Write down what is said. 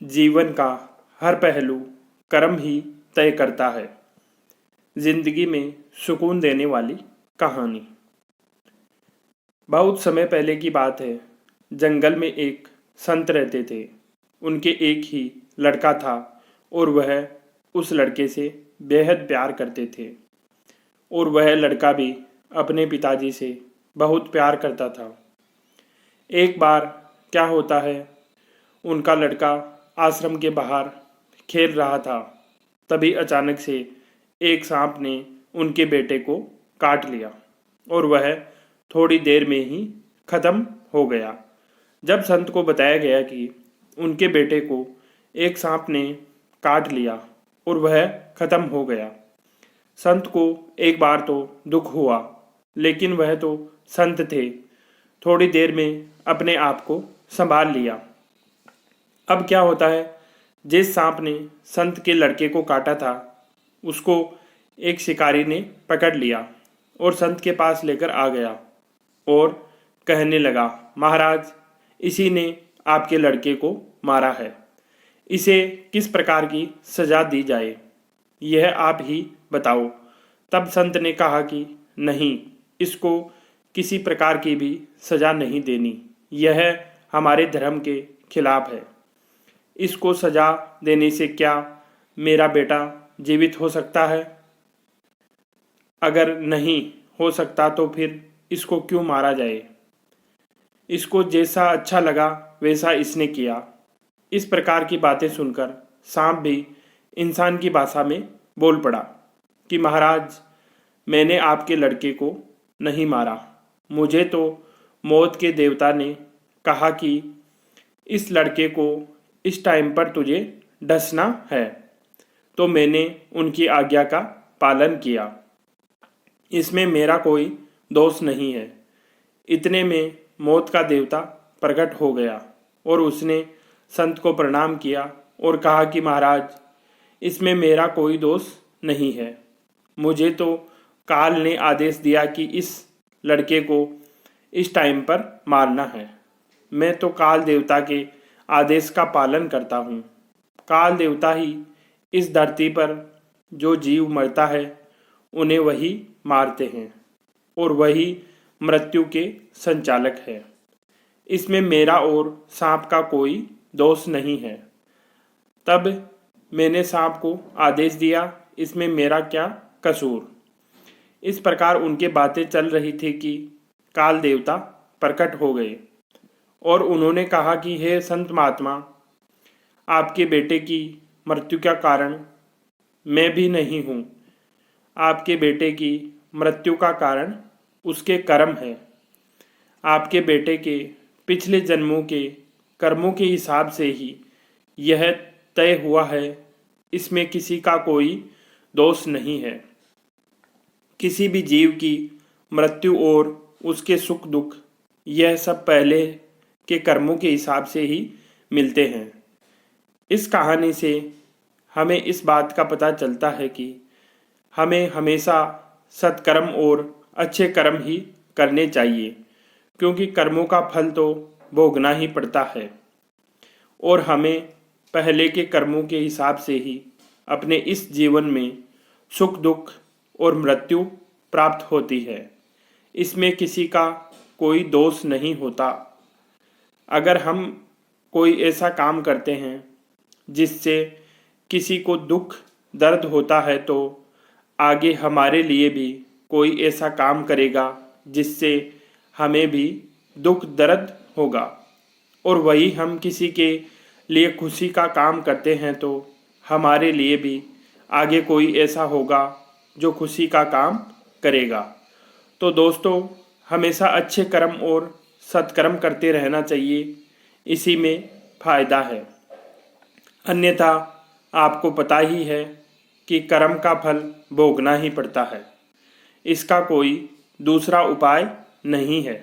जीवन का हर पहलू कर्म ही तय करता है। जिंदगी में सुकून देने वाली कहानी। बहुत समय पहले की बात है। जंगल में एक संत रहते थे। उनके एक ही लड़का था और वह उस लड़के से बेहद प्यार करते थे और वह लड़का भी अपने पिताजी से बहुत प्यार करता था। एक बार क्या होता है, उनका लड़का आश्रम के बाहर खेल रहा था। तभी अचानक से एक सांप ने उनके बेटे को काट लिया और वह थोड़ी देर में ही खत्म हो गया। जब संत को बताया गया कि उनके बेटे को एक सांप ने काट लिया और वह खत्म हो गया, संत को एक बार तो दुख हुआ, लेकिन वह तो संत थे। थोड़ी देर में अपने आप को संभाल लिया। अब क्या होता है, जिस सांप ने संत के लड़के को काटा था उसको एक शिकारी ने पकड़ लिया और संत के पास लेकर आ गया और कहने लगा, महाराज, इसी ने आपके लड़के को मारा है। इसे किस प्रकार की सजा दी जाए, यह आप ही बताओ। तब संत ने कहा कि नहीं, इसको किसी प्रकार की भी सजा नहीं देनी, यह हमारे धर्म के खिलाफ है। इसको सजा देने से क्या मेरा बेटा जीवित हो सकता है? अगर नहीं हो सकता तो फिर इसको क्यों मारा जाए? इसको जैसा अच्छा लगा वैसा इसने किया। इस प्रकार की बातें सुनकर सांप भी इंसान की भाषा में बोल पड़ा कि महाराज, मैंने आपके लड़के को नहीं मारा। मुझे तो मौत के देवता ने कहा कि इस लड़के को इस टाइम पर तुझे डसना है, तो मैंने उनकी आज्ञा का पालन किया। इसमें मेरा कोई दोष नहीं है। इतने में मौत का देवता प्रकट हो गया और उसने संत को प्रणाम किया और कहा कि महाराज, इसमें मेरा कोई दोष नहीं है। मुझे तो काल ने आदेश दिया कि इस लड़के को इस टाइम पर मारना है। मैं तो काल देवता के आदेश का पालन करता हूँ। काल देवता ही इस धरती पर जो जीव मरता है उन्हें वही मारते हैं और वही मृत्यु के संचालक है। इसमें मेरा और सांप का कोई दोष नहीं है। तब मैंने सांप को आदेश दिया, इसमें मेरा क्या कसूर? इस प्रकार उनके बातें चल रही थी कि काल देवता प्रकट हो गए और उन्होंने कहा कि हे संत महात्मा, आपके बेटे की मृत्यु का कारण मैं भी नहीं हूँ। आपके बेटे की मृत्यु का कारण उसके कर्म है। आपके बेटे के पिछले जन्मों के कर्मों के हिसाब से ही यह तय हुआ है। इसमें किसी का कोई दोष नहीं है। किसी भी जीव की मृत्यु और उसके सुख दुख, यह सब पहले के कर्मों के हिसाब से ही मिलते हैं। इस कहानी से हमें इस बात का पता चलता है कि हमें हमेशा सत्कर्म और अच्छे कर्म ही करने चाहिए, क्योंकि कर्मों का फल तो भोगना ही पड़ता है और हमें पहले के कर्मों के हिसाब से ही अपने इस जीवन में सुख दुख और मृत्यु प्राप्त होती है। इसमें किसी का कोई दोष नहीं होता। अगर हम कोई ऐसा काम करते हैं जिससे किसी को दुख दर्द होता है, तो आगे हमारे लिए भी कोई ऐसा काम करेगा जिससे हमें भी दुख दर्द होगा, और वही हम किसी के लिए खुशी का काम करते हैं तो हमारे लिए भी आगे कोई ऐसा होगा जो खुशी का काम करेगा। तो दोस्तों, हमेशा अच्छे कर्म और सत्कर्म करते रहना चाहिए, इसी में फायदा है। अन्यथा आपको पता ही है कि कर्म का फल भोगना ही पड़ता है। इसका कोई दूसरा उपाय नहीं है।